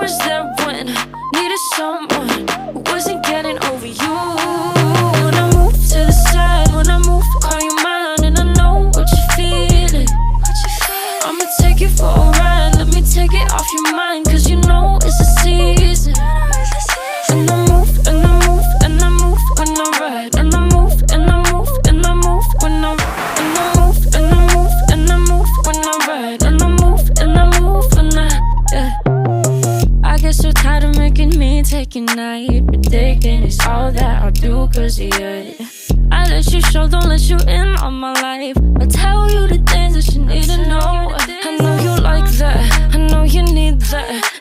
was there when I needed someone who wasn't getting over you. When I move to the side, when I move, call you mine, and I know what you're feeling. I'ma take you for a ride, let me take it off your mind, cause you know it's a season. And I move, and I move, and I move when I ride, and I move, and I move, and I move when I and I move, and I move, and I move when I ride, and I move, and I move when I get so tired of making me take your night, but thinking it's all that I'll do cause of you. I let you show, don't let you in on my life. I tell you the things that you need to know. I know you like that, I know you need that.